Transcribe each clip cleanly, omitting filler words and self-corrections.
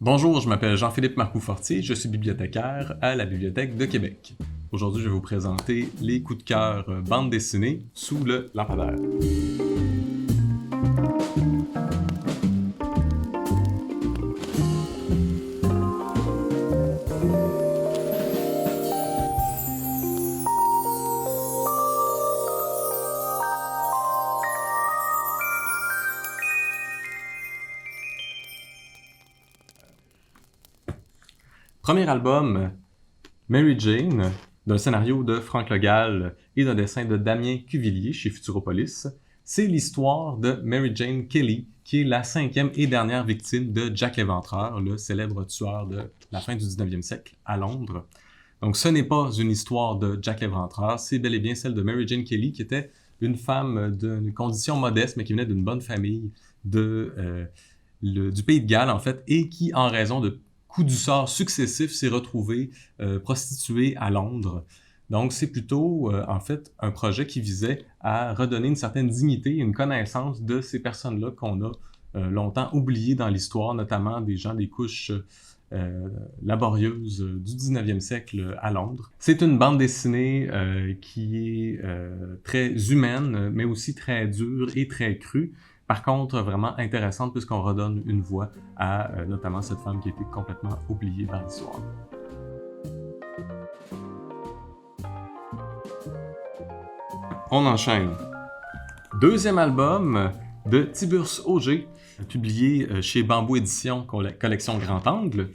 Bonjour, je m'appelle Jean-Philippe Marcoux-Fortier, je suis bibliothécaire à la Bibliothèque de Québec. Aujourd'hui, je vais vous présenter les coups de cœur bande dessinée sous le lampadaire. Premier album, Mary Jane, d'un scénario de Franck Legal et d'un dessin de Damien Cuvillier chez Futuropolis. C'est l'histoire de Mary Jane Kelly, qui est la 5e et dernière victime de Jack l'Éventreur, le célèbre tueur de la fin du 19e siècle à Londres. Donc ce n'est pas une histoire de Jack l'Éventreur, c'est bel et bien celle de Mary Jane Kelly, qui était une femme d'une condition modeste, mais qui venait d'une bonne famille du Pays de Galles, en fait, et qui, en raison de coups du sort successifs, s'est retrouvée prostituée à Londres. Donc, c'est plutôt, en fait, un projet qui visait à redonner une certaine dignité et une connaissance de ces personnes-là qu'on a longtemps oubliées dans l'histoire, notamment des gens des couches laborieuses du 19e siècle à Londres. C'est une bande dessinée qui est très humaine, mais aussi très dure et très crue. Par contre, vraiment intéressante puisqu'on redonne une voix à notamment cette femme qui a été complètement oubliée dans l'histoire. On enchaîne. Deuxième album de Tiburce Auger, publié chez Bamboo Éditions, collection Grand Angle.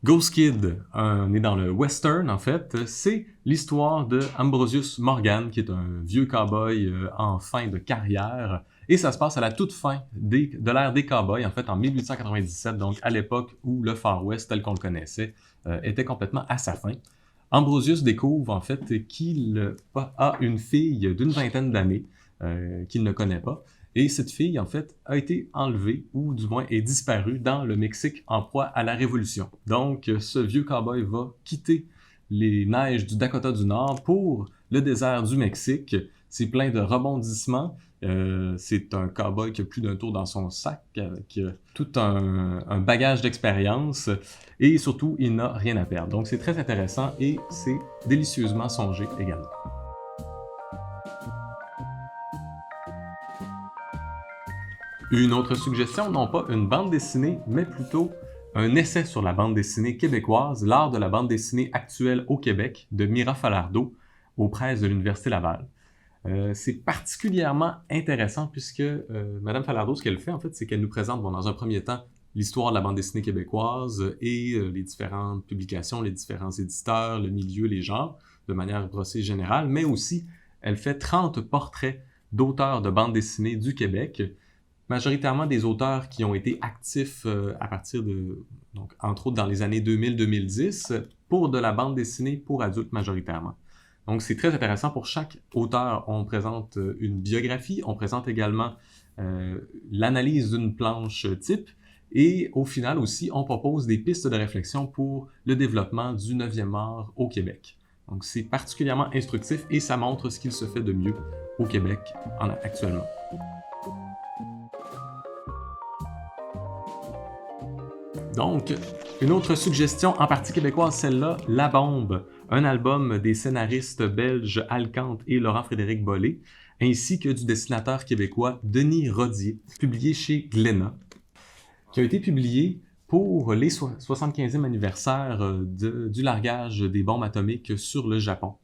Ghost Kid, on est dans le western en fait, c'est l'histoire de Ambrosius Morgan, qui est un vieux cowboy en fin de carrière, et ça se passe à la toute fin de l'ère des cowboys, en fait en 1897, donc à l'époque où le Far West tel qu'on le connaissait était complètement à sa fin. Ambrosius découvre en fait qu'il a une fille d'une vingtaine d'années qu'il ne connaît pas, et cette fille, en fait, a été enlevée, ou du moins est disparue dans le Mexique en proie à la Révolution. Donc, ce vieux cowboy va quitter les neiges du Dakota du Nord pour le désert du Mexique. C'est plein de rebondissements. C'est un cowboy qui a plus d'un tour dans son sac, qui a tout un bagage d'expérience, et surtout, il n'a rien à perdre. Donc, c'est très intéressant et c'est délicieusement songé également. Une autre suggestion, non pas une bande dessinée, mais plutôt un essai sur la bande dessinée québécoise, l'art de la bande dessinée actuelle au Québec, de Mira Falardeau, aux presses de l'Université Laval. C'est particulièrement intéressant puisque Madame Falardeau, ce qu'elle fait, en fait, c'est qu'elle nous présente, dans un premier temps, l'histoire de la bande dessinée québécoise et les différentes publications, les différents éditeurs, le milieu, les genres, de manière assez générale, mais aussi, elle fait 30 portraits d'auteurs de bande dessinée du Québec, majoritairement des auteurs qui ont été actifs à partir de, donc, entre autres dans les années 2000-2010, pour de la bande dessinée pour adultes majoritairement. Donc c'est très intéressant. Pour chaque auteur, on présente une biographie, on présente également l'analyse d'une planche type, et au final aussi, on propose des pistes de réflexion pour le développement du 9e art au Québec. Donc c'est particulièrement instructif et ça montre ce qu'il se fait de mieux au Québec actuellement. Donc, une autre suggestion en partie québécoise, celle-là, La Bombe, un album des scénaristes belges Alcante et Laurent-Frédéric Bollé, ainsi que du dessinateur québécois Denis Rodier, publié chez Glénat, qui a été publié pour les 75e anniversaire du largage des bombes atomiques sur le Japon.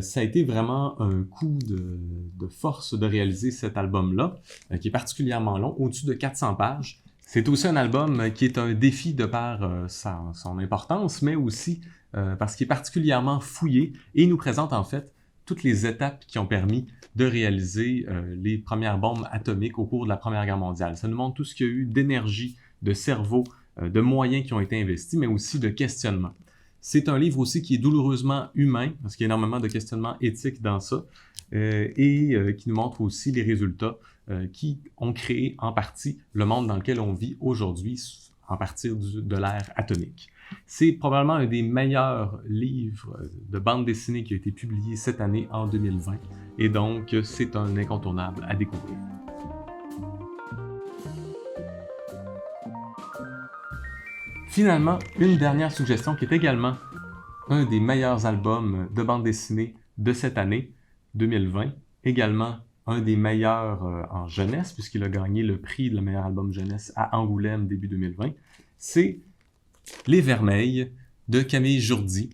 Ça a été vraiment un coup de force de réaliser cet album-là, qui est particulièrement long, au-dessus de 400 pages. C'est aussi un album qui est un défi de par son importance, mais aussi parce qu'il est particulièrement fouillé et il nous présente en fait toutes les étapes qui ont permis de réaliser les premières bombes atomiques au cours de la Première Guerre mondiale. Ça nous montre tout ce qu'il y a eu d'énergie, de cerveau, de moyens qui ont été investis, mais aussi de questionnements. C'est un livre aussi qui est douloureusement humain, parce qu'il y a énormément de questionnements éthiques dans ça, et qui nous montre aussi les résultats qui ont créé en partie le monde dans lequel on vit aujourd'hui, en partir de l'ère atomique. C'est probablement un des meilleurs livres de bande dessinée qui a été publié cette année en 2020, et donc c'est un incontournable à découvrir. Finalement, une dernière suggestion qui est également un des meilleurs albums de bande dessinée de cette année, 2020. Également un des meilleurs en jeunesse, puisqu'il a gagné le prix de le meilleur album jeunesse à Angoulême début 2020. C'est Les Vermeils de Camille Jourdi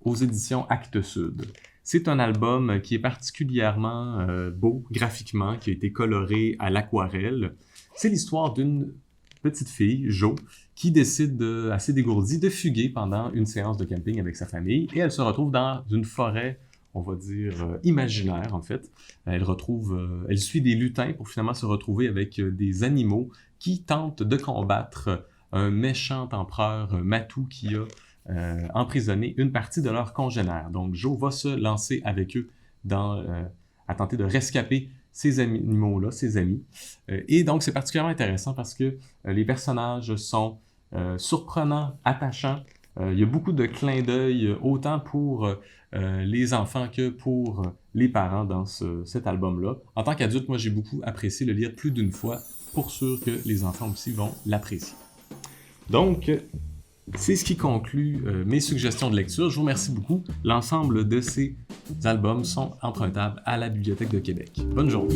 aux éditions Actes Sud. C'est un album qui est particulièrement beau graphiquement, qui a été coloré à l'aquarelle. C'est l'histoire d'une petite fille, Jo, qui décide, assez dégourdie, de fuguer pendant une séance de camping avec sa famille, et elle se retrouve dans une forêt, on va dire, imaginaire, en fait. Elle suit des lutins pour finalement se retrouver avec des animaux qui tentent de combattre un méchant empereur Matou qui a emprisonné une partie de leurs congénères. Donc, Jo va se lancer avec eux à tenter de rescaper ces animaux-là, ses amis. Et donc, c'est particulièrement intéressant parce que les personnages sont surprenants, attachants. Il y a beaucoup de clins d'œil, autant pour les enfants que pour les parents dans cet album-là. En tant qu'adulte, moi, j'ai beaucoup apprécié le lire plus d'une fois, pour sûr que les enfants aussi vont l'apprécier. Donc, c'est ce qui conclut mes suggestions de lecture. Je vous remercie beaucoup. L'ensemble de ces albums sont empruntables à la Bibliothèque de Québec. Bonne journée.